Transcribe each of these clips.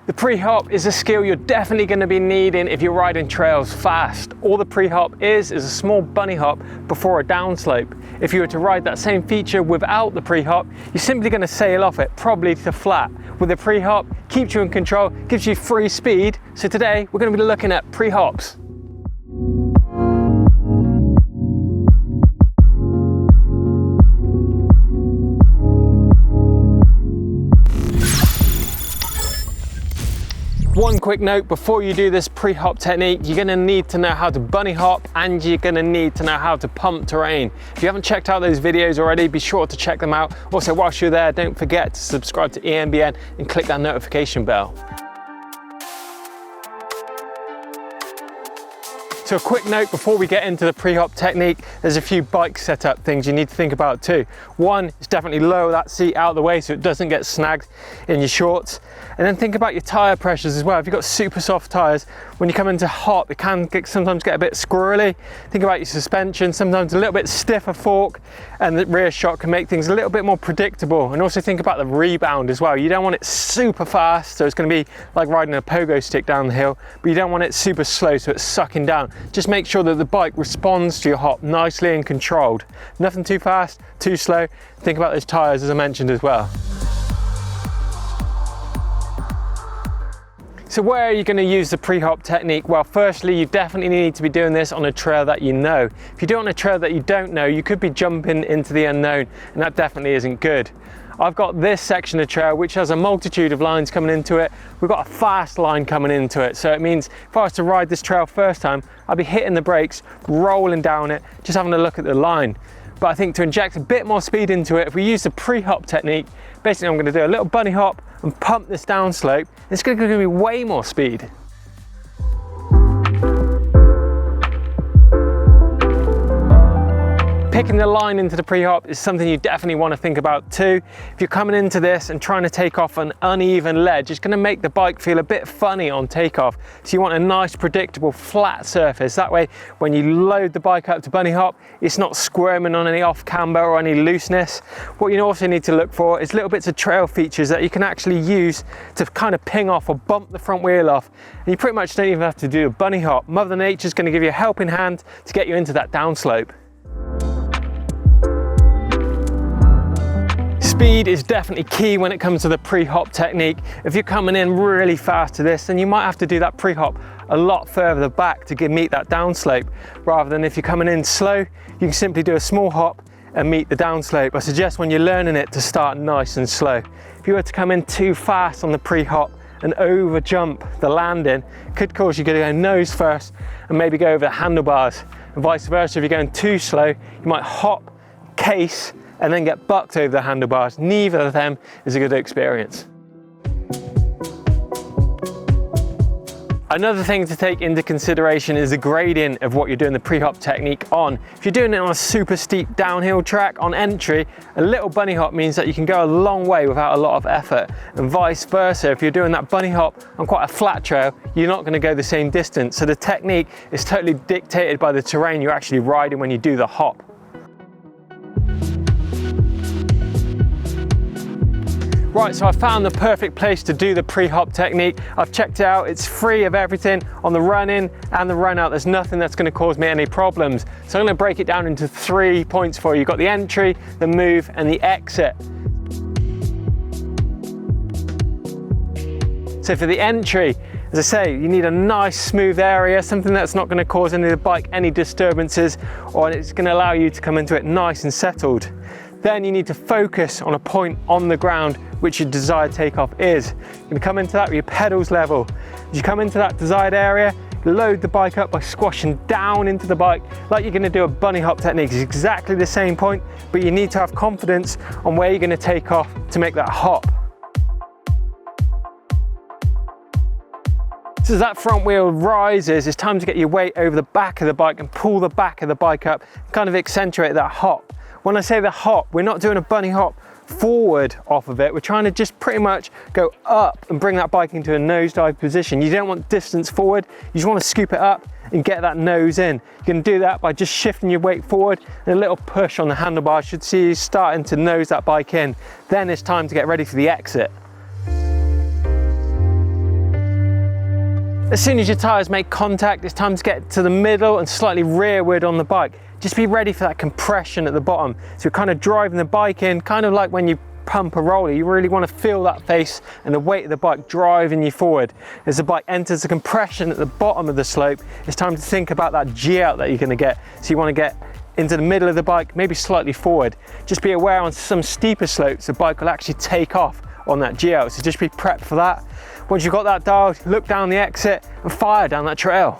The pre-hop is a skill you're definitely going to be needing if you're riding trails fast. All the pre-hop is a small bunny hop before a downslope. If you were to ride that same feature without the pre-hop, you're simply going to sail off it, probably to flat. With the pre-hop, keeps you in control, gives you free speed. So today we're going to be looking at pre-hops. One quick note before you do this pre-hop technique, you're going to need to know how to bunny hop and you're going to need to know how to pump terrain. If you haven't checked out those videos already, be sure to check them out. Also, whilst you're there, don't forget to subscribe to EMBN and click that notification bell. So a quick note before we get into the pre-hop technique, there's a few bike setup things you need to think about too. One is definitely lower that seat out of the way so it doesn't get snagged in your shorts. And then think about your tyre pressures as well. If you've got super soft tyres, when you come into hop, it can sometimes get a bit squirrely. Think about your suspension, sometimes a little bit stiffer fork, and the rear shock can make things a little bit more predictable. And also think about the rebound as well. You don't want it super fast, so it's going to be like riding a pogo stick down the hill, but you don't want it super slow, so it's sucking down. Just make sure that the bike responds to your hop nicely and controlled. Nothing too fast, too slow. Think about those tyres as I mentioned as well. So where are you going to use the pre-hop technique? Well, firstly, you definitely need to be doing this on a trail that you know. If you do it on a trail that you don't know, you could be jumping into the unknown, and that definitely isn't good. I've got this section of trail which has a multitude of lines coming into it. We've got a fast line coming into it, so it means if I was to ride this trail first time, I'd be hitting the brakes, rolling down it, just having a look at the line. But I think to inject a bit more speed into it, if we use the pre-hop technique, basically I'm going to do a little bunny hop and pump this down slope. It's going to give me way more speed. Picking the line into the pre-hop is something you definitely want to think about too. If you're coming into this and trying to take off an uneven ledge, it's going to make the bike feel a bit funny on takeoff. So you want a nice, predictable, flat surface. That way, when you load the bike up to bunny hop, it's not squirming on any off camber or any looseness. What you also need to look for is little bits of trail features that you can actually use to kind of ping off or bump the front wheel off. And you pretty much don't even have to do a bunny hop. Mother Nature's going to give you a helping hand to get you into that downslope. Speed is definitely key when it comes to the pre-hop technique. If you're coming in really fast to this, then you might have to do that pre-hop a lot further back to meet that downslope, rather than if you're coming in slow, you can simply do a small hop and meet the downslope. I suggest when you're learning it to start nice and slow. If you were to come in too fast on the pre-hop and over jump the landing, it could cause you to go nose first and maybe go over the handlebars, and vice versa. If you're going too slow, you might hop, case, and then get bucked over the handlebars. Neither of them is a good experience. Another thing to take into consideration is the gradient of what you're doing the pre-hop technique on. If you're doing it on a super steep downhill track on entry, a little bunny hop means that you can go a long way without a lot of effort, and vice versa. If you're doing that bunny hop on quite a flat trail, you're not going to go the same distance. So the technique is totally dictated by the terrain you're actually riding when you do the hop. Right, so I found the perfect place to do the pre-hop technique. I've checked it out, it's free of everything on the run in and the run out. There's nothing that's going to cause me any problems. So I'm going to break it down into 3 points for you. You've got the entry, the move and the exit. So for the entry, as I say, you need a nice smooth area, something that's not going to cause any of the bike any disturbances, or it's going to allow you to come into it nice and settled. Then you need to focus on a point on the ground which your desired takeoff is. You're going to come into that with your pedals level. As you come into that desired area, load the bike up by squashing down into the bike like you're going to do a bunny hop technique. It's exactly the same point, but you need to have confidence on where you're going to take off to make that hop. So as that front wheel rises, it's time to get your weight over the back of the bike and pull the back of the bike up, kind of accentuate that hop. When I say the hop, we're not doing a bunny hop forward off of it. We're trying to just pretty much go up and bring that bike into a nosedive position. You don't want distance forward, you just want to scoop it up and get that nose in. You can do that by just shifting your weight forward and a little push on the handlebars should see you starting to nose that bike in. Then it's time to get ready for the exit. As soon as your tyres make contact, it's time to get to the middle and slightly rearward on the bike. Just be ready for that compression at the bottom. So you're kind of driving the bike in, kind of like when you pump a roller. You really want to feel that face and the weight of the bike driving you forward. As the bike enters the compression at the bottom of the slope, it's time to think about that G out that you're going to get. So you want to get into the middle of the bike, maybe slightly forward. Just be aware on some steeper slopes, the bike will actually take off on that G out. So just be prepped for that. Once you've got that dialed, look down the exit and fire down that trail.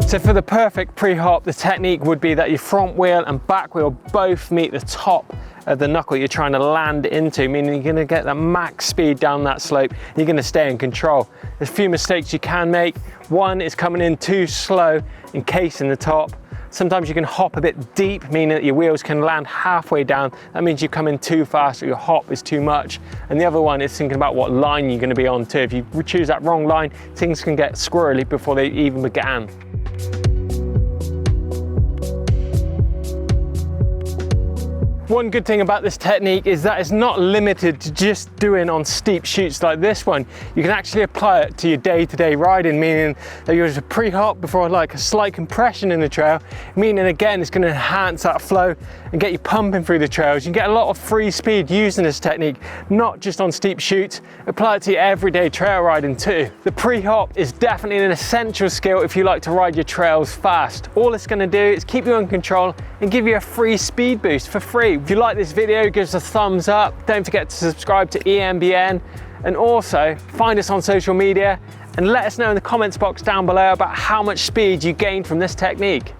So for the perfect pre-hop, the technique would be that your front wheel and back wheel both meet the top of the knuckle you're trying to land into, meaning you're going to get the max speed down that slope and you're going to stay in control. There's a few mistakes you can make. One is coming in too slow, encasing the top. Sometimes you can hop a bit deep, meaning that your wheels can land halfway down. That means you come in too fast or your hop is too much. And the other one is thinking about what line you're going to be on too. If you choose that wrong line, things can get squirrely before they even began. One good thing about this technique is that it's not limited to just doing on steep chutes like this one. You can actually apply it to your day-to-day riding, meaning that you use a pre-hop before like a slight compression in the trail, meaning again it's going to enhance that flow and get you pumping through the trails. You can get a lot of free speed using this technique, not just on steep chutes. Apply it to your everyday trail riding too. The pre-hop is definitely an essential skill if you like to ride your trails fast. All it's going to do is keep you in control and give you a free speed boost for free. If you like this video, give us a thumbs up. Don't forget to subscribe to EMBN, and also find us on social media and let us know in the comments box down below about how much speed you gained from this technique.